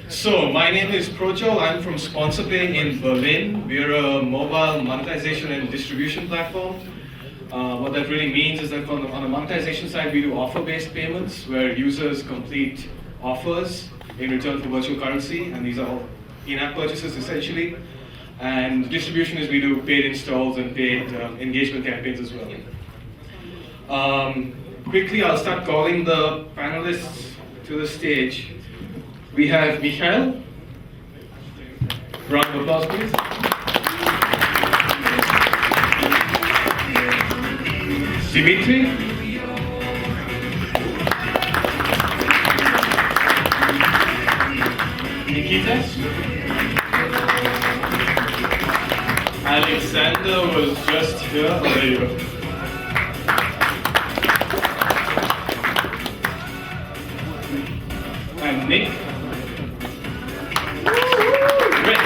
So, my name is Projo. I'm from SponsorPay in Berlin. We're a mobile monetization and distribution platform. What that really means is that on the monetization side, we do offer-based payments where users complete offers in return for virtual currency, and these are all in-app purchases essentially. And distribution is we do paid installs and paid engagement campaigns as well. Quickly, I'll start calling the panelists to the stage. We have Mikhail. Round of applause, please. Dmitry. Nikita. Alexander was just here. Oh, there you go. And Nick. Great.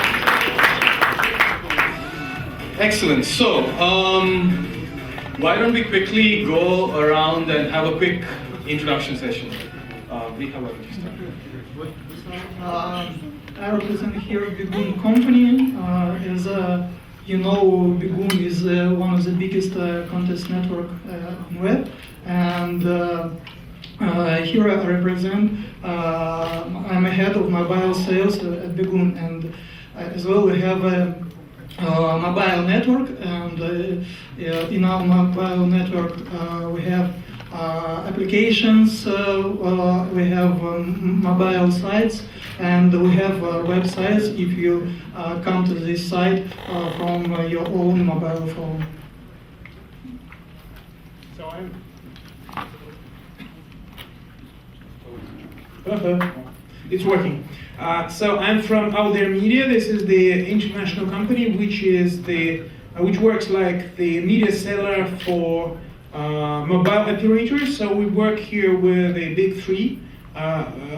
Excellent. So, why don't we quickly go around and have a quick introduction session? Mikhail, why don't you start? I represent here Begoon company. As you know, Begoon is one of the biggest contest network on web, and here I represent. I'm a head of mobile sales at Begoon, and as well we have a mobile network, and in our mobile network we have applications, we have mobile sites, and we have websites if you come to this site from your own mobile phone. So it's working. So I'm from Out There Media. This is the international company which works like the media seller for mobile operators. So we work here with the big three,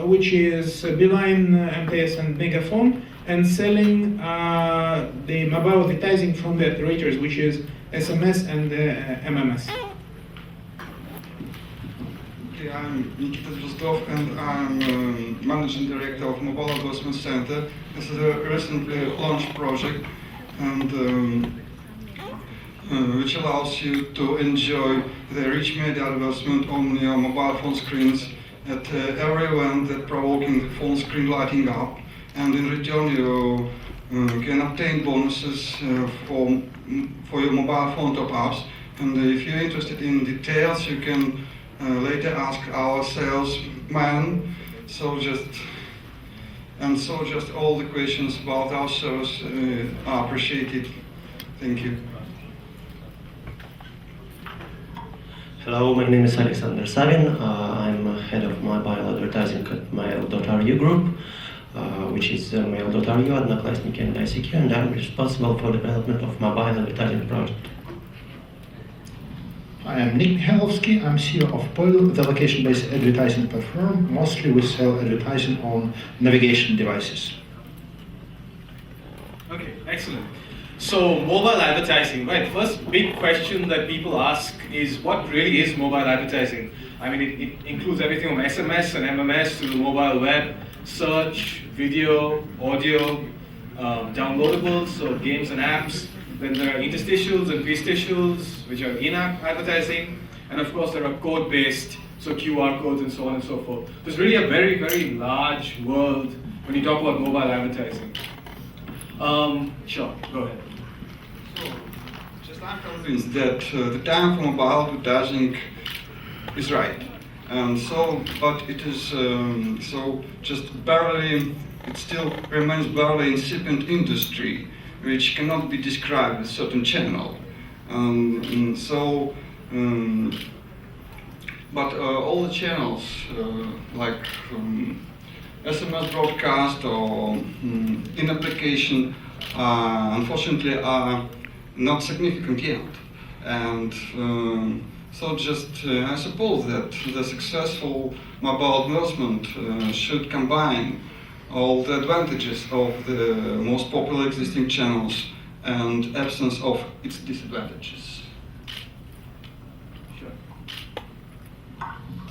which is Beeline, MTS, and Megaphone, and selling the mobile advertising from the operators, which is SMS and MMS. I'm Nikita Drozdov, and I'm Managing Director of Mobile Advertisement Center. This is a recently launched project, and which allows you to enjoy the rich media advertisement on your mobile phone screens at every event that provoking the phone screen lighting up, and in return you can obtain bonuses for your mobile phone top-ups. And if you're interested in details, you can later ask our salesman. So just all the questions about our service are appreciated. Thank you. Hello, my name is Alexander Savin. I'm head of mobile advertising at Mail.ru group, which is Mail.ru, Одноклассники, and ICQ, and I'm responsible for development of mobile advertising project. I am Mikhailovsky. I'm CEO of POIdo, the location-based advertising platform. Mostly we sell advertising on navigation devices. Okay, excellent. So, mobile advertising, right? First big question that people ask is, what really is mobile advertising? I mean, it includes everything from SMS and MMS to the mobile web, search, video, audio, downloadables, so games and apps. Then there are interstitials and prestitials, which are in-app advertising. And of course, there are code-based, so QR codes and so on and so forth. There's really a very, very large world when you talk about mobile advertising. Sure, go ahead. So, just I'm convinced that the time for mobile advertising is right. But it is it still remains barely incipient industry, which cannot be described as a certain channel. But all the channels, like SMS broadcast or in-application, unfortunately are not significant yet. And I suppose that the successful mobile advertisement should combine all the advantages of the most popular existing channels and absence of its disadvantages.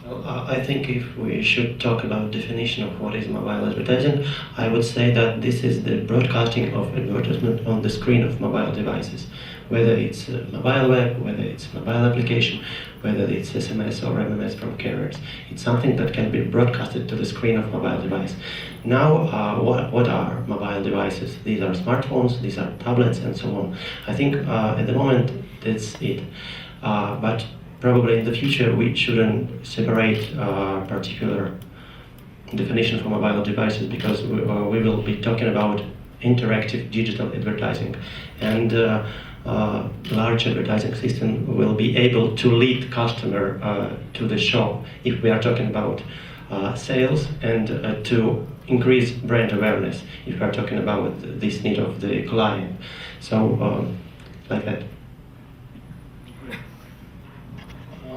Well, I think if we should talk about definition of what is mobile advertising, I would say that this is the broadcasting of advertisement on the screen of mobile devices, whether it's mobile web, whether it's mobile application, whether it's SMS or MMS from carriers. It's something that can be broadcasted to the screen of mobile device. Now, what are mobile devices? These are smartphones, these are tablets, and so on. I think at the moment that's it. But probably in the future we shouldn't separate particular definition for mobile devices, because we will be talking about interactive digital advertising, and large advertising system will be able to lead customer to the shop if we are talking about sales, and to increase brand awareness if we are talking about this need of the client. So like that.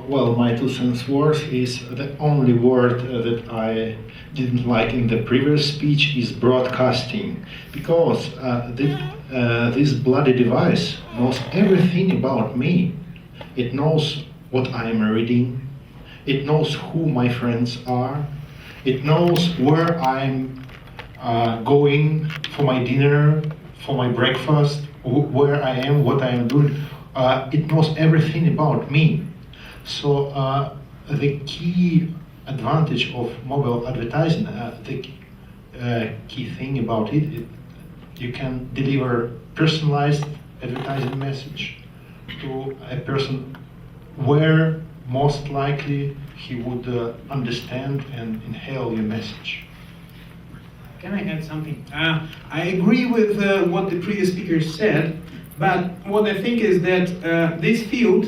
Well, my 2 cents worth is the only word that I didn't like in the previous speech is broadcasting, because this bloody device knows everything about me. It knows what I am reading, it knows who my friends are, it knows where I'm going for my dinner, for my breakfast, where I am, what I am doing. It knows everything about me. So the key advantage of mobile advertising, the key thing about it, you can deliver personalized advertising message to a person where most likely he would understand and inhale your message. Can I add something? I agree with what the previous speaker said, but what I think is that this field,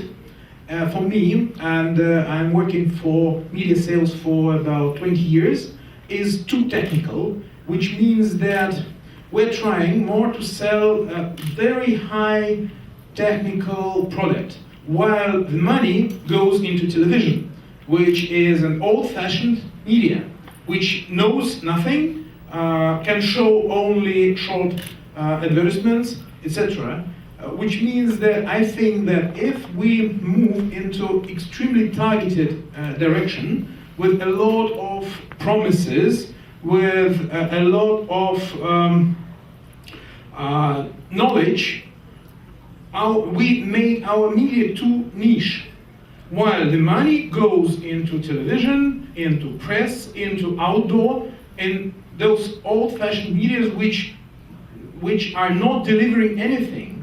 for me, and I'm working for media sales for about 20 years, is too technical, which means that we're trying more to sell a very high technical product, while the money goes into television, which is an old-fashioned media, which knows nothing, can show only short advertisements, etc. Which means that I think that if we move into extremely targeted direction, with a lot of promises, with a lot of knowledge, we make our media too niche. While the money goes into television, into press, into outdoor, and those old-fashioned medias which are not delivering anything.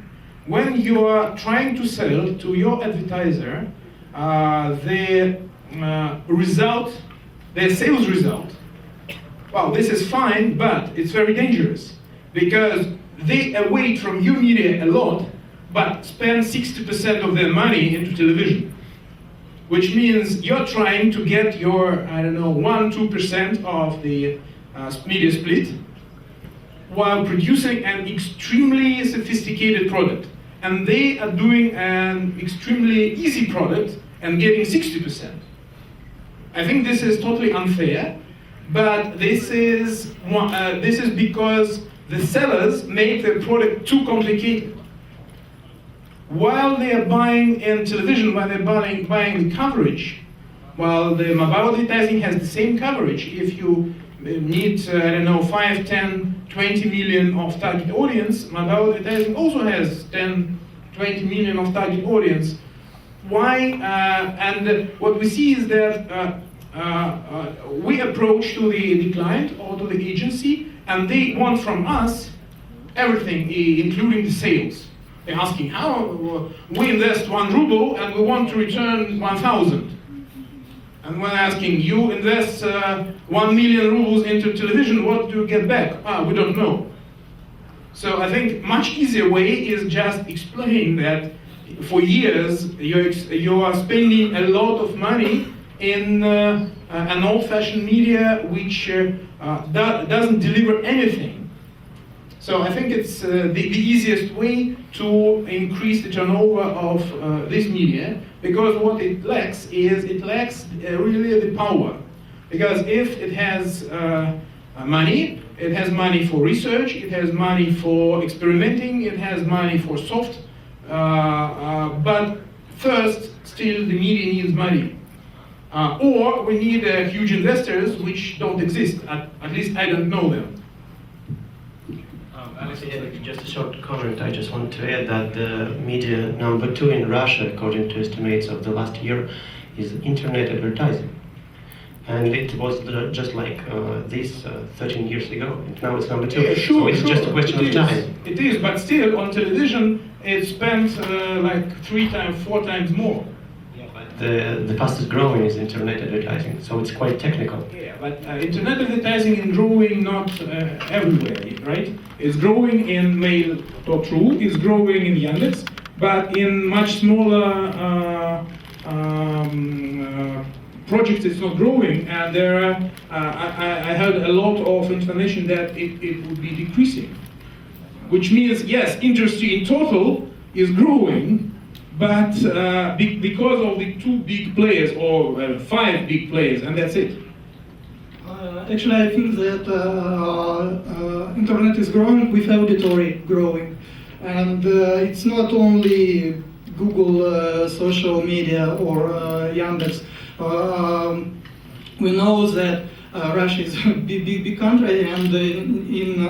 When you are trying to sell to your advertiser their sales result, well, this is fine, but it's very dangerous, because they await from your media a lot, but spend 60% of their money into television, which means you're trying to get your, 1-2% of the media split, while producing an extremely sophisticated product. And they are doing an extremely easy product and getting 60%. I think this is totally unfair, but this is because the sellers make their product too complicated. While they are buying in television, while they're buying the coverage, while the mobile advertising has the same coverage, if you need, 5, 10, 20 million of target audience, mobile advertising also has 10, 20 million of target audience. Why? And what we see is that we approach to the client or to the agency, and they want from us everything, including the sales. They're asking, how we invest 1 ruble and we want to return 1,000. And when asking, you invest 1 million rubles into television, what do you get back? We don't know. So I think much easier way is just explain that for years you are spending a lot of money in an old-fashioned media which doesn't deliver anything. So I think it's the easiest way to increase the turnover of this media, because what it lacks really the power. Because if it has money, it has money for research, it has money for experimenting, it has money for soft, but first, still the media needs money. Or we need huge investors which don't exist. At least I don't know them. Just a short comment. I just want to add that the media number 2 in Russia, according to estimates of the last year, is internet advertising. And it was just like this 13 years ago, and now it's number 2. Yeah, sure, so it's sure. just a question of time. It is, but still on television it spends like 3 times, 4 times more. The fastest growing is internet advertising, so it's quite technical. Yeah, but internet advertising is growing not everywhere, right? It's growing in Mail.ru, it's growing in Yandex, but in much smaller projects it's not growing, and there I heard a lot of information that it would be decreasing. Which means, yes, industry in total is growing, but because of the 2 big players, or 5 big players, and that's it. Actually, I think that internet is growing with auditory growing. And it's not only Google social media or Yandex. We know that Russia is a big country, and in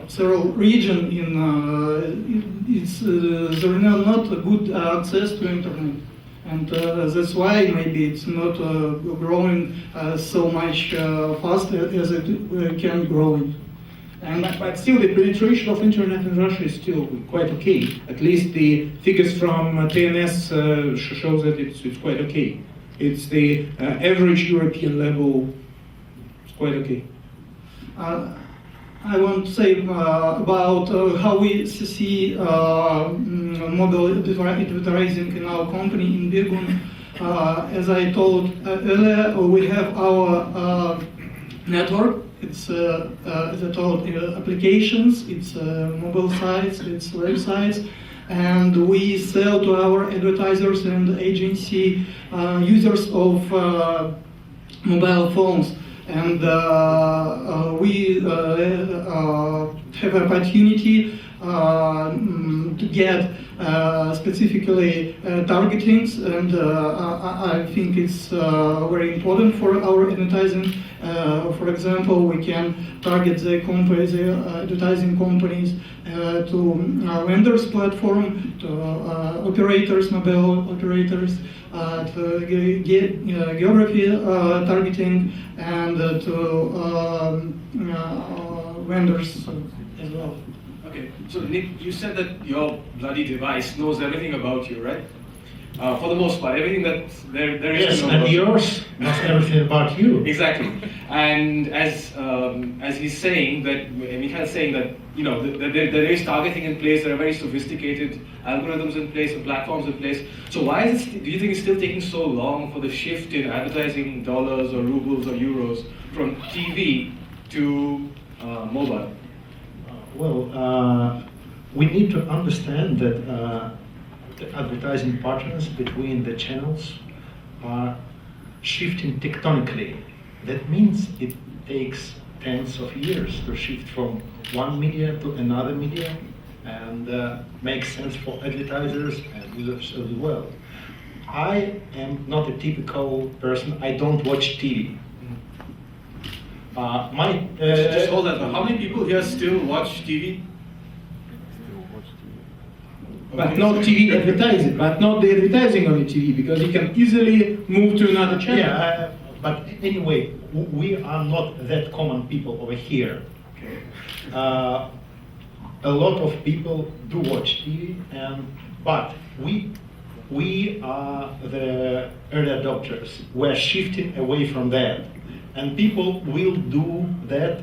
several regions, there are not a good access to internet, and that's why maybe it's not growing so much faster as it can grow. But still, the penetration of internet in Russia is still quite okay. At least the figures from TNS shows that it's quite okay. It's the average European level. It's quite okay. I want to say about how we see mobile advertising in our company in Birgun. As I told earlier, we have our network. It's, as I told, applications, it's mobile sites, it's websites, and we sell to our advertisers and agency users of mobile phones. And we have an opportunity to get specifically targetings, and I think it's very important for our advertising. For example, we can target the advertising companies to vendors platform, to operators, mobile operators, to geography targeting, and to vendors as well. Okay, so Nick, you said that your bloody device knows everything about you, right? For the most part, everything that there is Yes, to know and about yours knows everything about you. Exactly, and as he's saying that, Mikhail's saying that, you know, that there is targeting in place, there are very sophisticated algorithms in place and platforms in place. So why is it, do you think it's still taking so long for the shift in advertising dollars or rubles or euros from TV to mobile? Well, we need to understand that the advertising patterns between the channels are shifting tectonically. That means it takes tens of years to shift from one media to another media, and makes sense for advertisers and users as well. I am not a typical person. I don't watch TV. Just hold on. How many people here still watch TV? But not TV advertising, but not the advertising on the TV, because you can easily move to another channel. Yeah, but anyway, we are not that common people over here. A lot of people do watch TV, but we are the early adopters. We're shifting away from that, and people will do that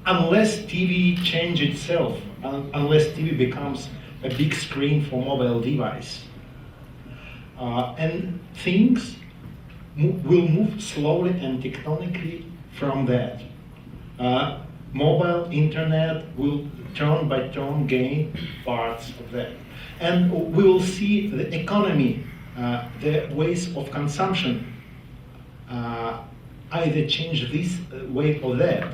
unless TV changes itself, unless TV becomes a big screen for mobile device. And things will move slowly and tectonically from that. Mobile internet will turn by turn gain parts of that. And we will see the economy, the ways of consumption, either change this way or that.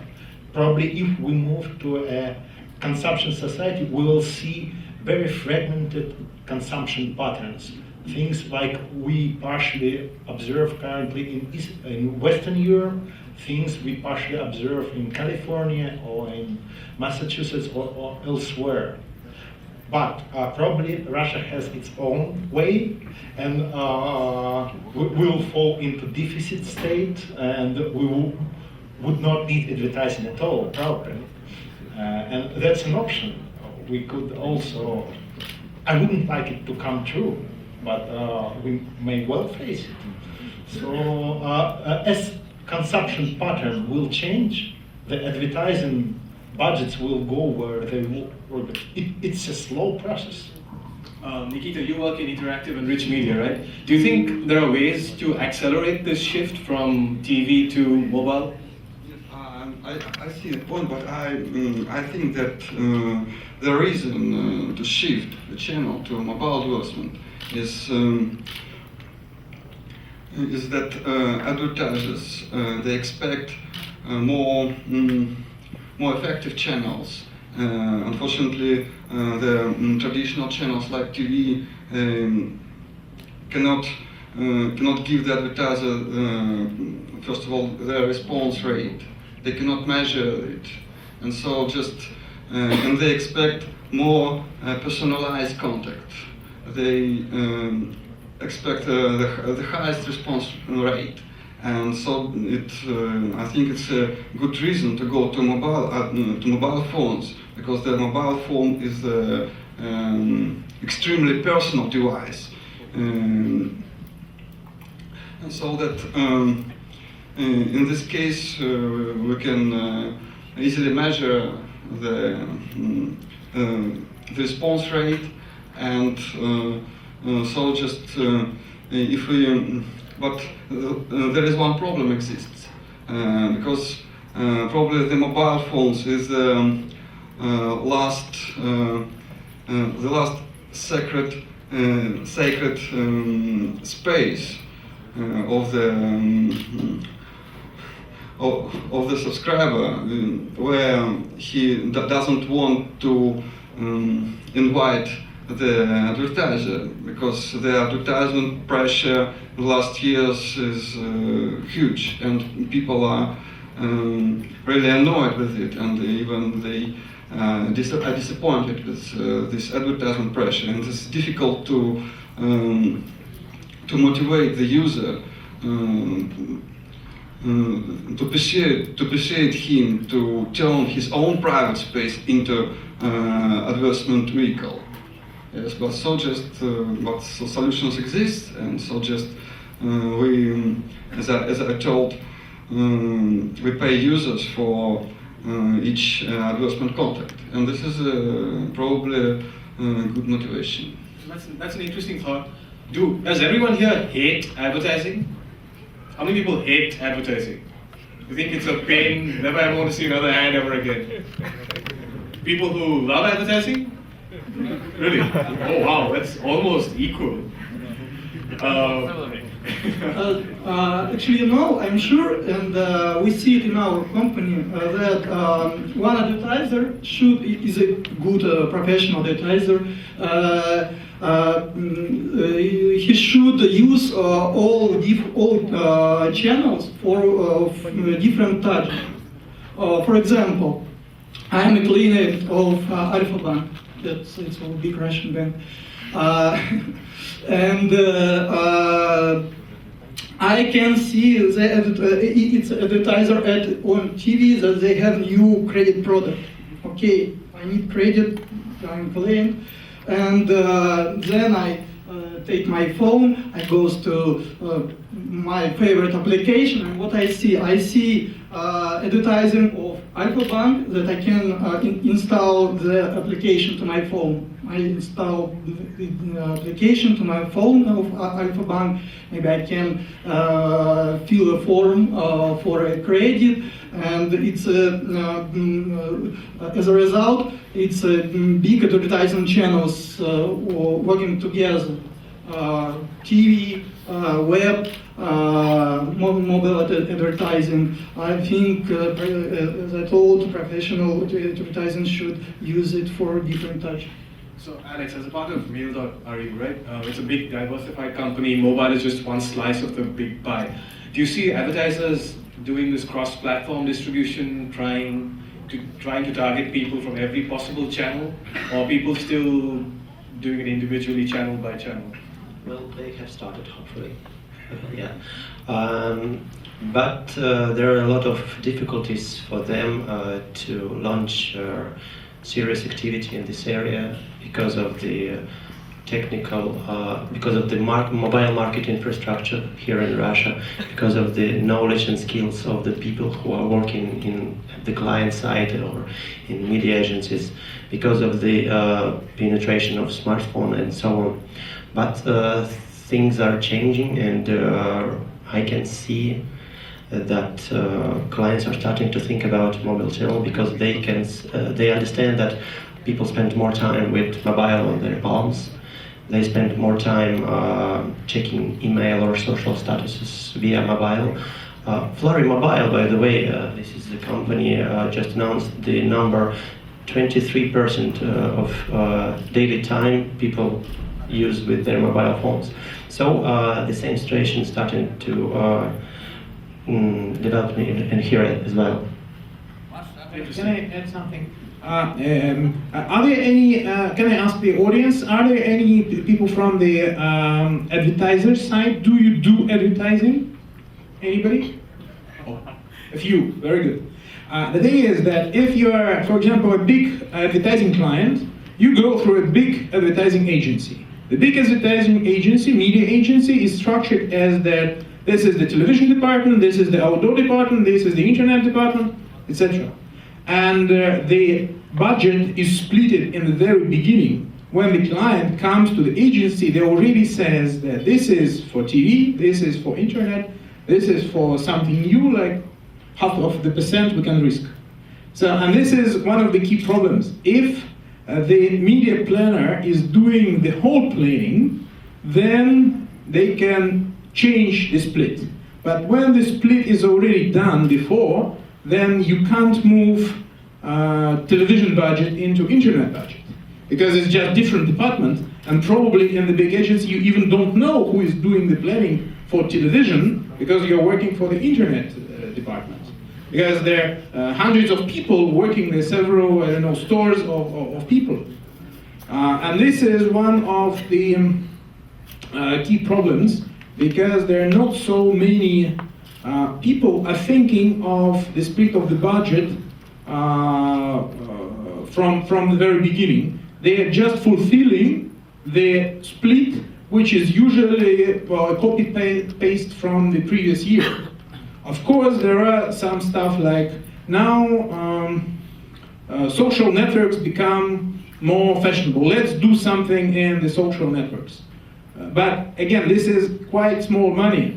Probably if we move to a consumption society, we will see very fragmented consumption patterns. things like we partially observe currently in Western Europe, things we partially observe in California or in Massachusetts or elsewhere. But probably Russia has its own way, and we will fall into deficit state, and we would not need advertising at all, probably. And that's an option. We could also, I wouldn't like it to come true, but we may well face it. So as consumption pattern will change, the advertising budgets will go where they will. It's a slow process. Nikita, you work in interactive and rich media, right? Do you think there are ways to accelerate this shift from TV to mobile? I see the point, but I think that the reason to shift the channel to mobile advertisement is that advertisers they expect more effective channels. Unfortunately, the traditional channels like TV cannot give the advertiser first of all their response rate. They cannot measure it, and so and they expect more personalized contact. They expect the highest response rate, and so I think it's a good reason to go to mobile phones, because the mobile phone is an extremely personal device, and so that. In this case, we can easily measure the response rate, and so just if we, but there is one problem exists, because probably the mobile phones is the last sacred space of the subscriber, where he doesn't want to invite the advertiser, because the advertisement pressure in the last years is huge, and people are really annoyed with it, and even they are disappointed with this advertisement pressure, and it's difficult to motivate the user to persuade him to turn his own private space into advertisement vehicle. Yes, but so solutions exist, and so just we, as I told, we pay users for each advertisement contact, and this is probably a good motivation. That's an interesting thought. Does everyone here hate advertising? How many people hate advertising? You think it's a pain, never ever want to see another ad ever again? People who love advertising? Really? Oh wow, that's almost equal. Actually, no, I'm sure, and we see it in our company, that one advertiser is a good professional advertiser. He should use all channels for different targets. For example, I'm a client of Alpha Bank. It's a big Russian bank, and I can see its advertiser on TV that they have new credit product. Okay, I need credit. I'm client. And then I take my phone, I go to my favorite application, and what I see advertising of Alpha Bank, that I can install the application to my phone. I install the application to my phone of Alpha Bank. Maybe I can fill a form for a credit, and it's as a result, it's big advertising channels working together. TV, web, mobile advertising. I think, as I told, professional advertising should use it for different touch. So Alex, as a part of Mail.ru, right? It's a big diversified company. Mobile is just one slice of the big pie. Do you see advertisers doing this cross-platform distribution, trying to target people from every possible channel, or people still doing it individually, channel by channel? Well, they have started, hopefully. Yeah. But there are a lot of difficulties for them to launch serious activity in this area because of the because of the mobile market infrastructure here in Russia, because of the knowledge and skills of the people who are working in the client side or in media agencies, because of the penetration of smartphone and so on. But things are changing, and I can see that clients are starting to think about mobile channel because they understand that people spend more time with mobile on their palms. They spend more time checking email or social statuses via mobile. Flurry Mobile, by the way, this is the company just announced the number 23% of daily time people use with their mobile phones. So the same situation is starting to develop in here as well. Can I add something? Are there any, can I ask the audience, are there any people from the advertiser side? Do you do advertising? Anybody? Oh, a few, very good. The thing is that if you are, for example, a big advertising client, you go through a big advertising agency. The big advertising agency, media agency, is structured as that this is the television department, this is the outdoor department, this is the internet department, etc. And the budget is split in the very beginning. When the client comes to the agency, they already says that this is for TV, this is for internet, this is for something new, like half of the percent we can risk. So, and this is one of the key problems. If the media planner is doing the whole planning, then they can change the split. But when the split is already done before, then you can't move television budget into internet budget, because it's just different department, and probably in the big agency you even don't know who is doing the planning for television, because you're working for the internet department. Because there are hundreds of people working, there are several, I don't know, stores of people. And this is one of the key problems, because there are not so many people are thinking of the split of the budget from the very beginning. They are just fulfilling the split, which is usually a copy-paste from the previous year. Of course, there are some stuff like now social networks become more fashionable. Let's do something in the social networks. But again, this is quite small money.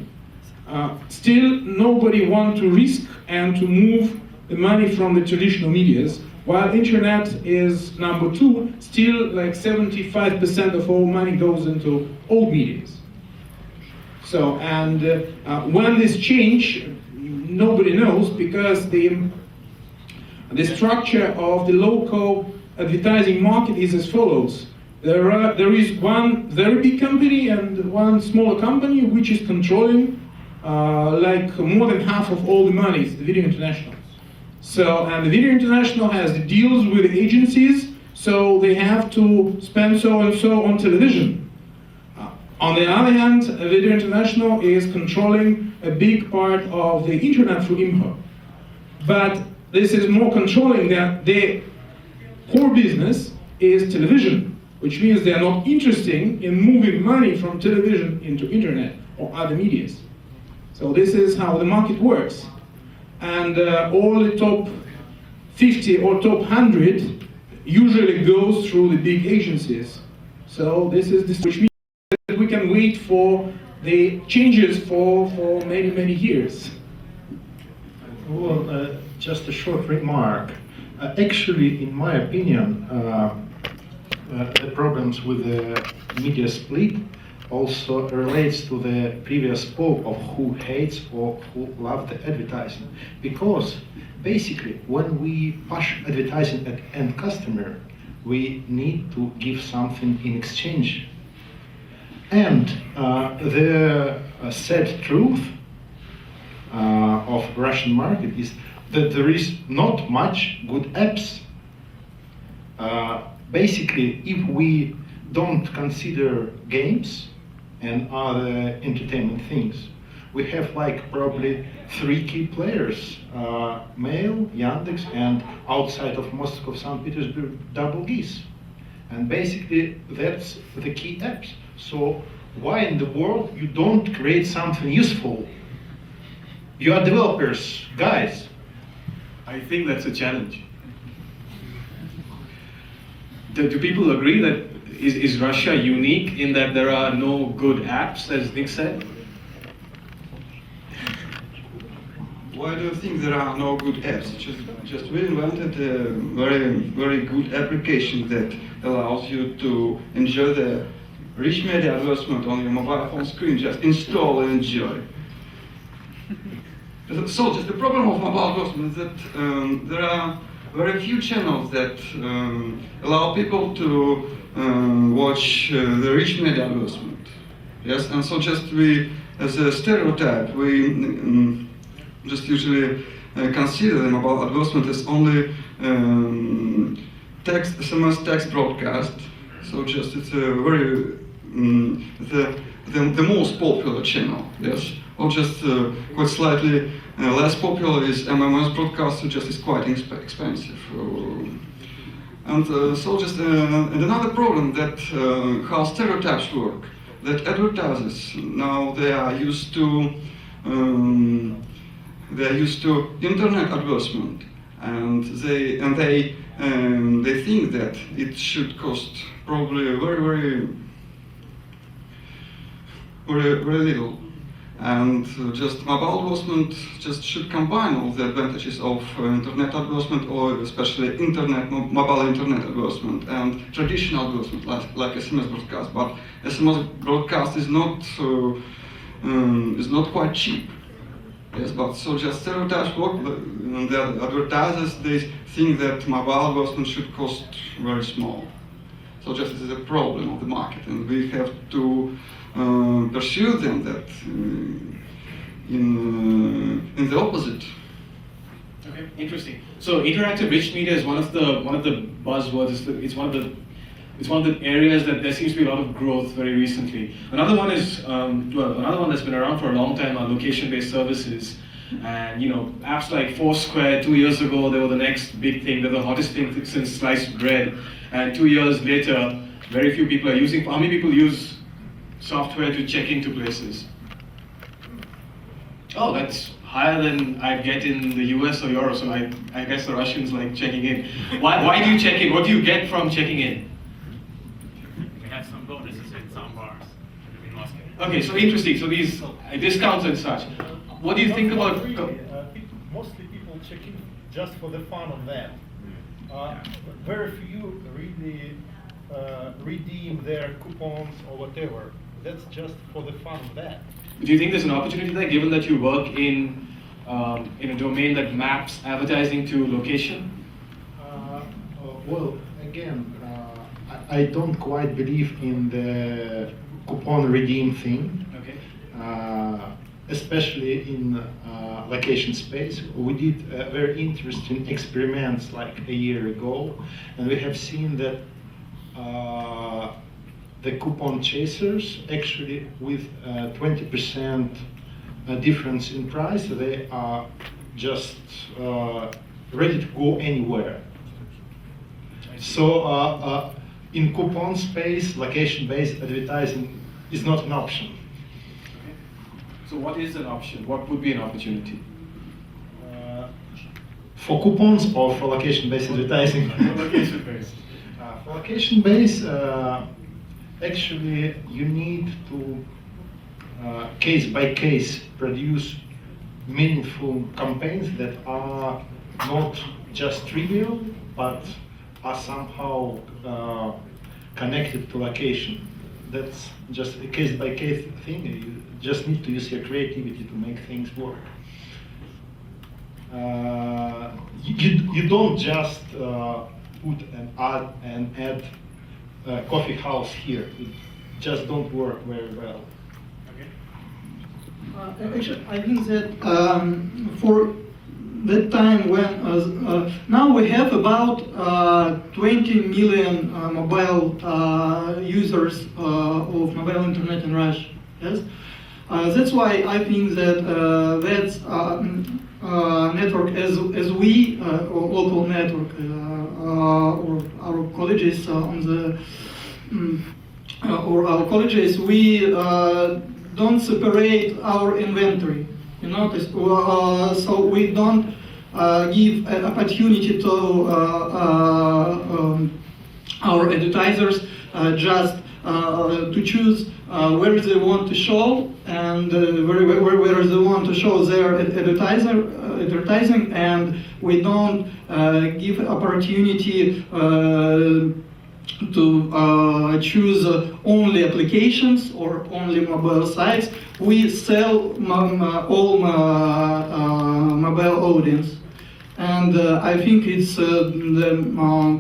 Still, nobody wants to risk and to move the money from the traditional medias, while internet is number 2. Still, like 75% of all money goes into old medias. So, and when this change, nobody knows, because the structure of the local advertising market is as follows. There is one very big company and one smaller company which is controlling like more than half of all the money. It's the Video International. So, and the Video International has the deals with the agencies, so they have to spend so and so on television. On the other hand, Video International is controlling a big part of the internet through Imho. But this is more controlling that their core business is television, which means they are not interested in moving money from television into internet or other medias. So this is how the market works. And all the top 50 or top 100 usually goes through the big agencies. So this is this, which means that we can wait for the changes for many, many years. Well, just a short remark. Actually, in my opinion, the problems with the media split also relates to the previous poll of who hates or who loves the advertising. Because basically, when we push advertising at end customer, we need to give something in exchange. And the sad truth of Russian market is that there is not much good apps. Basically, if we don't consider games and other entertainment things, we have like probably 3 key players: Mail, Yandex, and outside of Moscow, St. Petersburg, Double Geese. And basically, that's the key apps. So why in the world you don't create something useful? You are developers, guys. I think that's a challenge. Do people agree that is Russia unique in that there are no good apps, as Nick said? Why do you think there are no good apps? Just we invented a very good application that allows you to enjoy the rich media advertisement on your mobile phone screen. Just install and enjoy. So just the problem of mobile advertisement is that there are very few channels that allow people to watch the rich media advertisement. Yes, and so just we, as a stereotype, we just usually consider the mobile advertisement as only text, SMS text broadcast. So just it's a very the most popular channel. Yes, or just quite slightly less popular is MMS broadcast, which just is quite expensive. And so just and another problem that how stereotypes work, that advertisers now they are used to internet advertisement, and they think that it should cost probably very little. And just mobile advertisement just should combine all the advantages of internet advertisement, or especially mobile internet advertisement and traditional advertisement like SMS broadcast. But SMS broadcast is not quite cheap. Yes, but so just stereotypes work. The advertisers they think that mobile advertisement should cost very small. So just this is a problem of the market, and we have to pursue them that in the opposite. Okay, interesting. So interactive rich media is one of the buzzwords. It's one of the areas that there seems to be a lot of growth very recently. Another one is another one that's been around for a long time are location-based services. And apps like Foursquare 2 years ago, they were the next big thing. They're the hottest thing since sliced bread. And 2 years later, very few people are using. How many people use software to check into places? Oh, that's higher than I get in the US or Europe. So I guess the Russians like checking in. Why do you check in? What do you get from checking in? We have some bonuses in some bars in Moscow. Okay, so interesting. So these discounts and such. What do you think about? Mostly people check in just for the fun of that. Very few really redeem their coupons or whatever. That's just for the fun of that. Do you think there's an opportunity there, given that you work in a domain that maps advertising to location? Well, again, I don't quite believe in the coupon redeem thing. Okay. Especially in location space. We did very interesting experiments like a year ago, and we have seen that the coupon chasers actually with 20% difference in price, they are just ready to go anywhere. So in coupon space, location-based advertising is not an option. So what is an option? What would be an opportunity? For coupons or for location-based advertising? Location-based. For location-based, actually you need to case by case produce meaningful campaigns that are not just trivial, but are somehow connected to location. That's just a case by case thing. You just need to use your creativity to make things work. You don't just put an ad coffee house here. It just don't work very well. Actually, I think that for that time when now we have about 20 million mobile users of mobile internet in Russia. Yes, that's why I think that that's network as we or local network or our colleges on the or our colleges we don't separate our inventory. You notice, so we don't give an opportunity to our advertisers just to choose where they want to show and where they want to show their advertising, and we don't give opportunity to choose only applications or only mobile sites. We sell all mobile audience, and I think it's the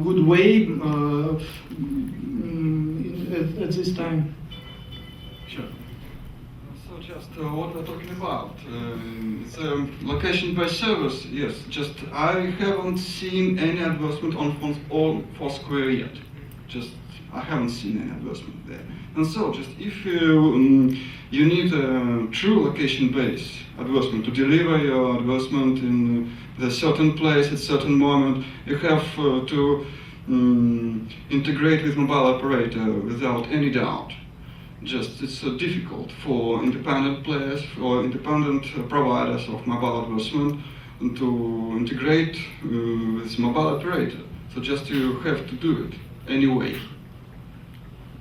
good way at this time. Sure. So just what we're talking about, it's a location-based service. Yes, just I haven't seen any advertisement on Foursquare yet. Just I haven't seen any advertisement there. And so just if you need a true location-based advertisement to deliver your advertisement in a certain place at certain moment, you have to integrate with mobile operator without any doubt. Just it's difficult for independent players or independent providers of mobile advertisement to integrate with mobile operator. So just you have to do it anyway.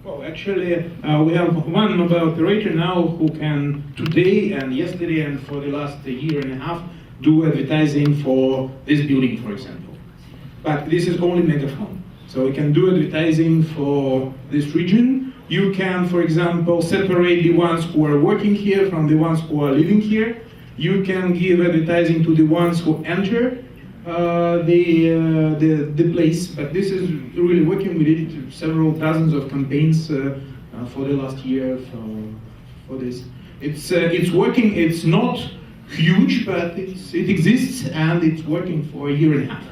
Well, actually, we have one mobile operator now who can today and yesterday and for the last year and a half do advertising for this building, for example. But this is only megaphone. So we can do advertising for this region. You can, for example, separate the ones who are working here from the ones who are living here. You can give advertising to the ones who enter the place, but this is really working. We did several dozens of campaigns for the last year for this. It's working. It's not huge, but it exists and it's working for a year and a half.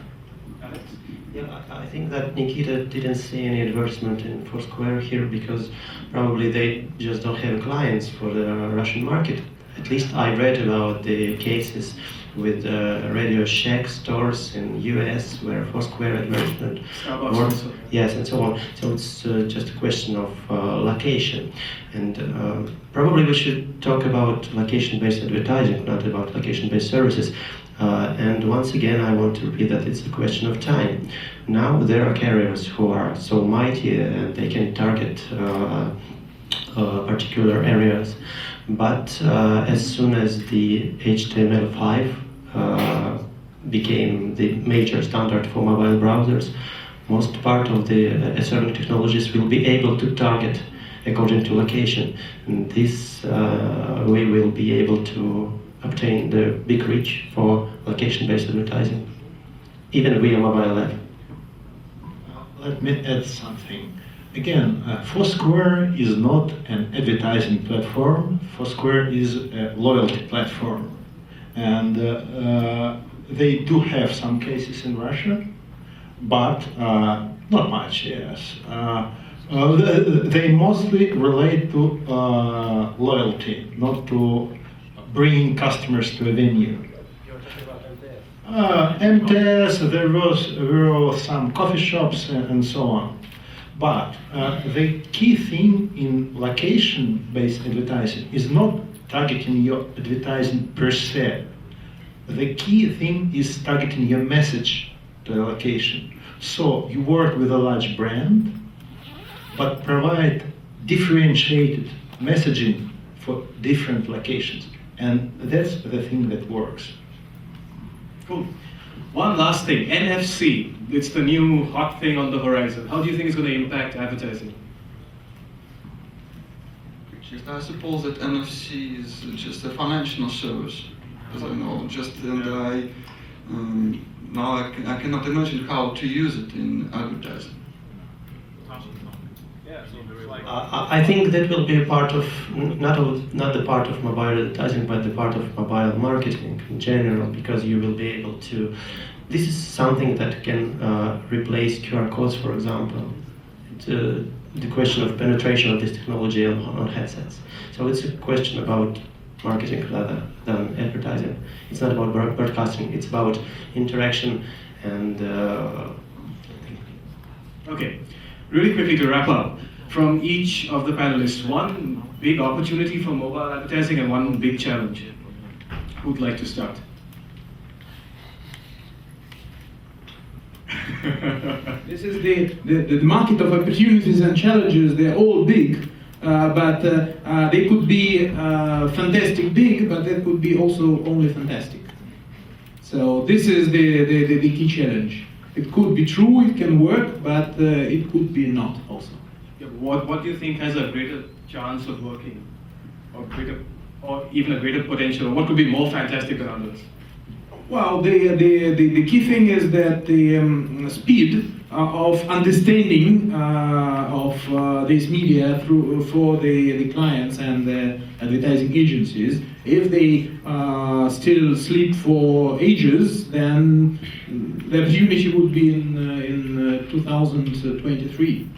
Yeah, I think that Nikita didn't see any advertisement in Foursquare here because probably they just don't have clients for the Russian market. At least I read about the cases with Radio Shack stores in US where Foursquare advertisement works. Yes, and so on. So it's just a question of location. And probably we should talk about location-based advertising, not about location-based services. And once again, I want to repeat that it's a question of time. Now there are carriers who are so mighty and they can target particular areas. But as soon as the HTML5 became the major standard for mobile browsers, most part of the serving technologies will be able to target according to location. And this we will be able to obtain the big reach for location-based advertising, even via mobile app. Let me add something. Again, Foursquare is not an advertising platform. Foursquare is a loyalty platform. And they do have some cases in Russia, but not much, yes. They mostly relate to loyalty, not to bringing customers to a venue. You're talking about MTS. MTS, there were some coffee shops and so on. But the key thing in location-based advertising is not targeting your advertising per se. The key thing is targeting your message to the location. So you work with a large brand, but provide differentiated messaging for different locations. And that's the thing that works. Cool. One last thing, NFC. It's the new hot thing on the horizon. How do you think it's going to impact advertising? I suppose that NFC is just a financial service, as I know. Just and now I cannot imagine how to use it in advertising. Yeah, so like I think that will be a part of, not the part of mobile advertising, but the part of mobile marketing in general, because you will be able to, this is something that can replace QR codes, for example. The question of penetration of this technology on headsets. So it's a question about marketing rather than advertising. It's not about broadcasting, it's about interaction and Okay, really quickly to wrap up, from each of the panelists, one big opportunity for mobile advertising and one big challenge. Who'd like to start? This is the market of opportunities and challenges. They're all big, but they could be fantastic big, but they could be also only fantastic. So this is the key challenge. It could be true, it can work, but it could be not also. Yeah, what do you think has a greater chance of working, or even a greater potential? What could be more fantastic than others? Well, the key thing is that the speed of understanding of this media for the clients and the advertising agencies. If they still sleep for ages, then the opportunity would be in 2023.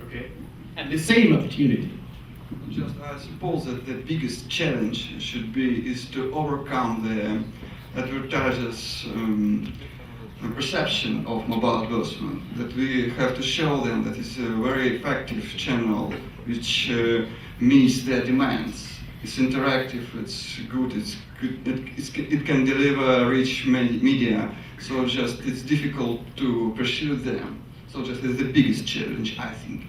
Okay. And the same opportunity. Just, I suppose that the biggest challenge is to overcome the advertisers' perception of mobile advertisement. That we have to show them that it's a very effective channel which meets their demands. It's interactive, it's good, it can deliver rich media. So just it's difficult to pursue them. So just it's the biggest challenge, I think.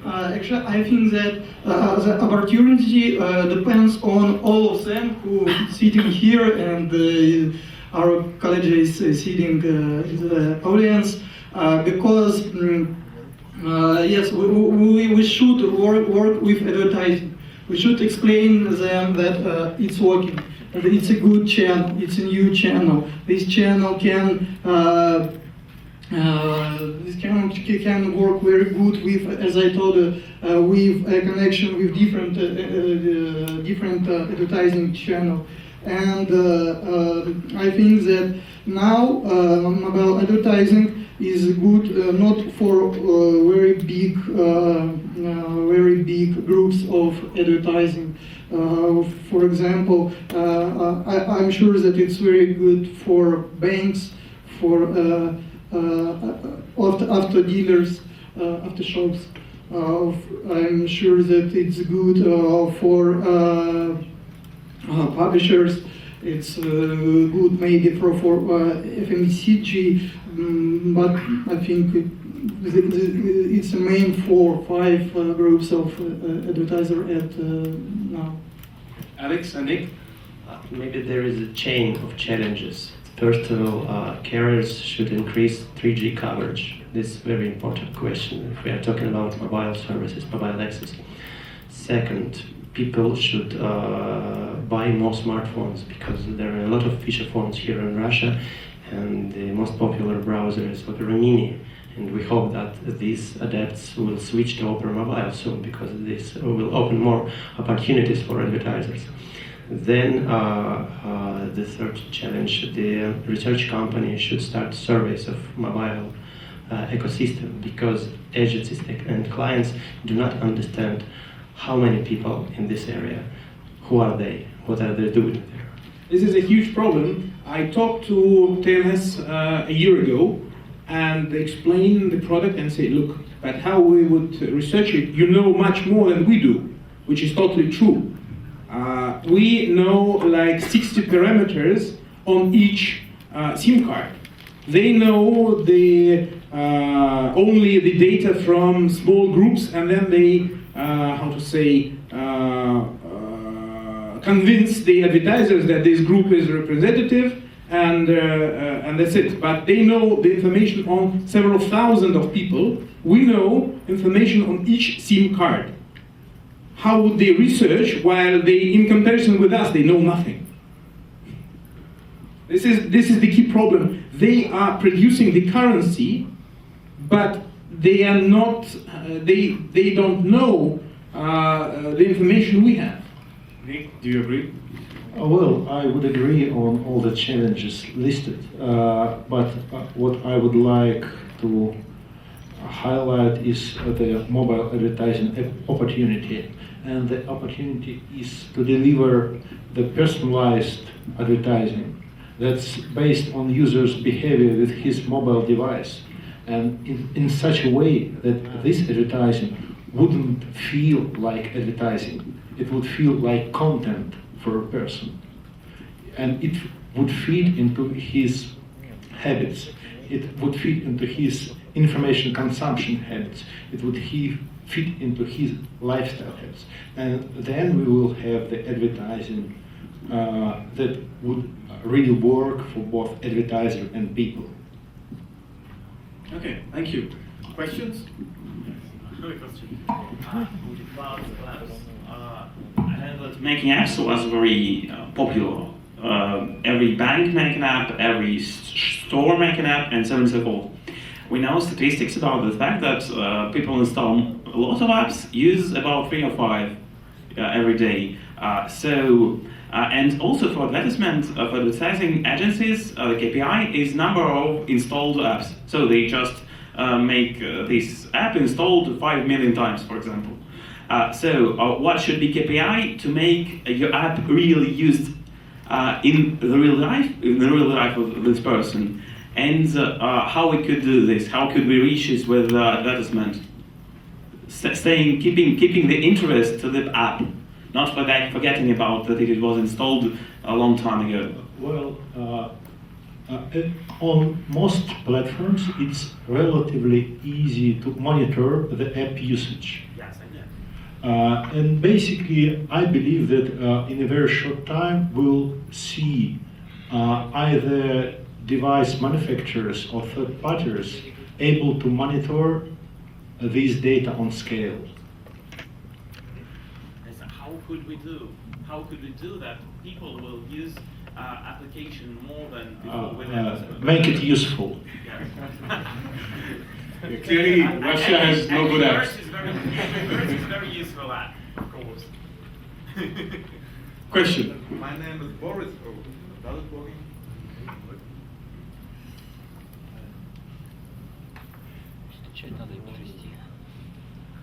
Actually, I think that the opportunity depends on all of them who sitting here, and our colleagues is sitting in the audience, because yes, we should work with advertising. We should explain them that it's working, that it's a good channel, it's a new channel. This channel can can work very good with, as I told you, with a connection with different advertising channel. And I think that now mobile advertising is good not for very big groups of advertising. For example, I'm sure that it's very good for banks, for after dealers, after shops. I'm sure that it's good for publishers. It's good maybe for FMCG, but I think it's a main 4 or 5 groups of advertiser at now. Alex and Nick? Maybe there is a chain of challenges. First of all, carriers should increase 3G coverage. This is a very important question if we are talking about mobile services, mobile access. Second, people should buy more smartphones, because there are a lot of feature phones here in Russia, and the most popular browser is Opera Mini. And we hope that these adepts will switch to Opera Mobile soon, because this will open more opportunities for advertisers. Then the third challenge, the research company should start surveys of mobile ecosystem, because agencies and clients do not understand how many people in this area, who are they, what are they doing there. This is a huge problem. I talked to TMS a year ago and explained the product and said, look, but how we would research it, you know much more than we do, which is totally true. We know like 60 parameters on each SIM card. They know the only the data from small groups, and then they, convince the advertisers that this group is representative, and that's it. But they know the information on several thousand of people. We know information on each SIM card. How would they research while they, in comparison with us, they know nothing? This This is the key problem. They are producing the currency, but they are not. They don't know the information we have. Nick, do you agree? Well, I would agree on all the challenges listed, but what I would like to highlight is the mobile advertising opportunity. And the opportunity is to deliver the personalized advertising that's based on user's behavior with his mobile device, and in such a way that this advertising wouldn't feel like advertising. It would feel like content for a person, and it would fit into his habits. It would fit into his information consumption habits. It would fit into his lifestyle habits, and then we will have the advertising that would really work for both advertiser and people. Okay, thank you. Questions? Good question. About apps. I heard that making apps was very popular. Every bank make an app, every store make an app, and so on and so forth. We know statistics about the fact that people install a lot of apps, use about 3 or 5 every day. And also for advertisement, for advertising agencies, the KPI is number of installed apps. So they just make this app installed 5 million times, for example. What should be KPI to make your app really used in the real life of this person? And how we could do this? How could we reach this with advertisement? Keeping the interest to the app, not forgetting about that it was installed a long time ago. Well, on most platforms, it's relatively easy to monitor the app usage. Yes, I know. And basically, I believe that in a very short time, we'll see either device manufacturers or third parties able to monitor these data on scale. So how could we do that? People will use application more than before with advertisement. Make it useful. Clearly, Russia has no good apps. First is very useful app, of course. Question? My name is Boris. Does it working?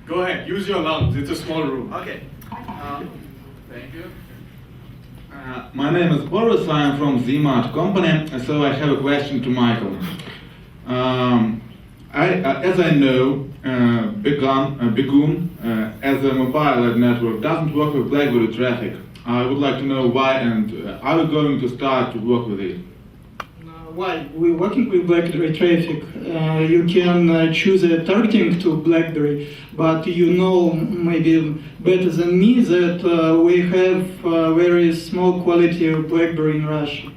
Go ahead, use your lungs, it's a small room. Okay. Thank you. My name is Boris, I am from Zmart company, so I have a question to Michael. As I know, Begun as a mobile ad network doesn't work with BlackBerry traffic. I would like to know why, and are we going to start to work with it? Why? We're working with BlackBerry traffic. You can choose a targeting to BlackBerry, but you know maybe better than me that we have very small quality of BlackBerry in Russia.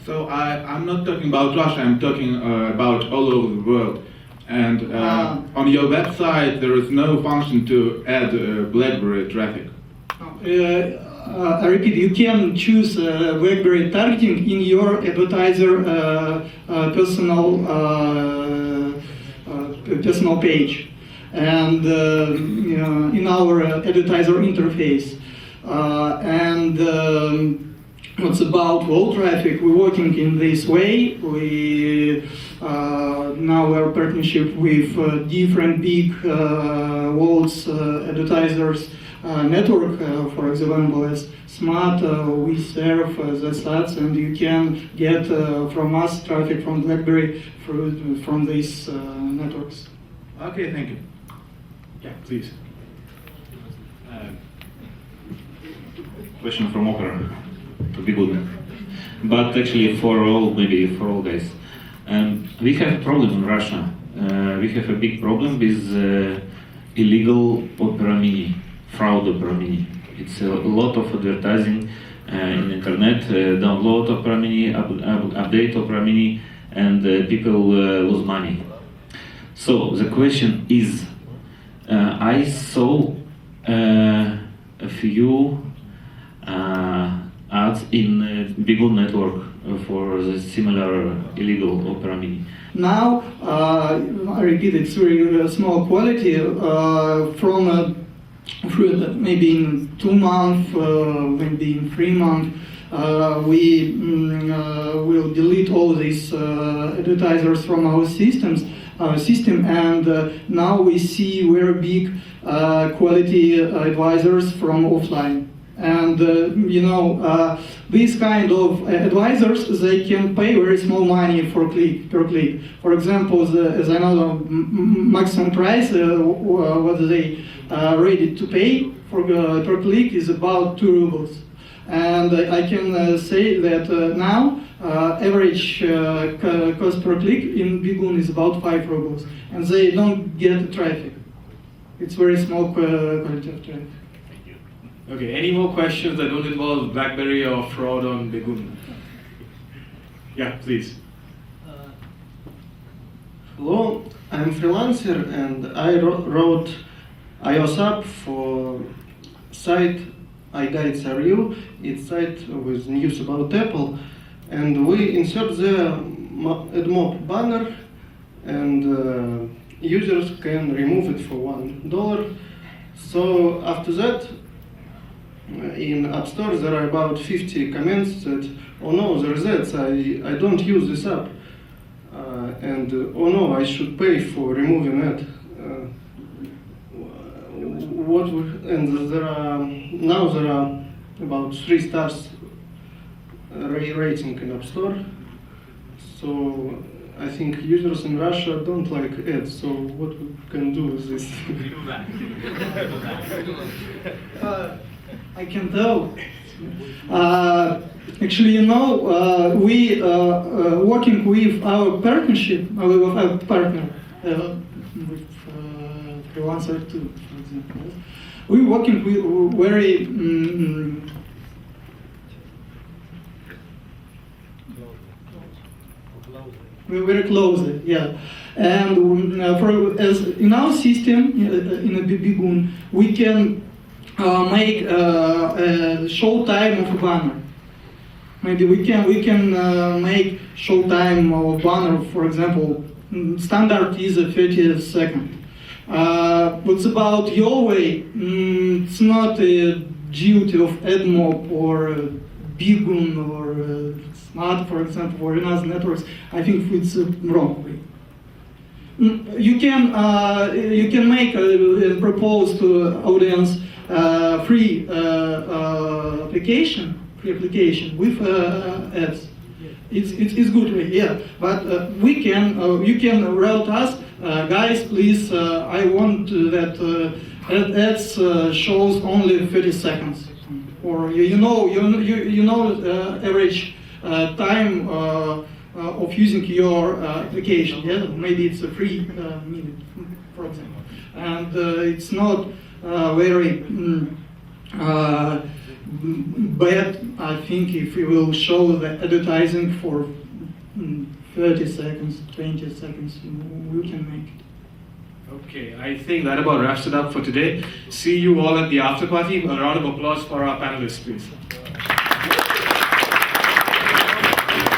So I'm not talking about Russia, I'm talking about all over the world. And on your website there is no function to add BlackBerry traffic. I repeat, you can choose BlackBerry targeting in your advertiser personal page, and in our advertiser interface. What's about wall traffic? We're working in this way. We now we're partnership with different big walls advertisers. Network, for example, as Smart, we serve the ads, and you can get from us traffic from BlackBerry from these networks. Okay, thank you. Yeah, please. Question from Opera, to be good. But actually maybe for all guys. We have a problem in Russia. We have a big problem with illegal Opera Mini. Fraud Opera Mini. It's a lot of advertising in internet, download Opera Mini, update Opera Mini, and people lose money. So the question is, I saw a few ads in Begun network for the similar illegal Opera Mini? Now, I repeat, it's very small quality. From maybe in 2 months, maybe in 3 months, we will delete all these advertisers from our system, and now we see very big quality advisors from offline. And these kind of advisors, they can pay very small money per click. For example, as I know, maximum price what they ready to pay for per click is about 2 rubles. And I can say that now average cost per click in Begun is about 5 rubles, and they don't get traffic. It's very small quality of traffic. Okay, any more questions that don't involve BlackBerry or fraud on Begun? Yeah, please. Hello, I'm freelancer and I wrote iOS app for site iGuides.ru. It's site with news about Apple, and we insert the AdMob banner, and users can remove it for $1. So after that, in App Store there are about 50 comments that, oh no, there's ads, I don't use this app, and oh no, I should pay for removing ad. And now there are about 3 stars rating in App Store. So I think users in Russia don't like ads. So what we can do with this? I can tell. Actually, we working with our partnership, with our partner, with freelancer too, for example. We working with very we're very closely, yeah. And as in our system, in a Begun, we can make a show time of a banner. Maybe we can make show time of banner. For example, standard is 30 seconds. What's about your way? It's not a duty of AdMob or Begun or Smart, for example, or another networks. I think it's wrong way. You can make and propose to audience free application with ads. It's good way, yeah. But you can route us, guys. Please, I want that ads shows only 30 seconds, or average time of using your application. Yeah, maybe it's a 3 minute, for example, and it's not very bad. I think if we will show the advertising for 30 seconds, 20 seconds, we can make it. Okay, I think that about wraps it up for today. See you all at the after party. A round of applause for our panelists, please.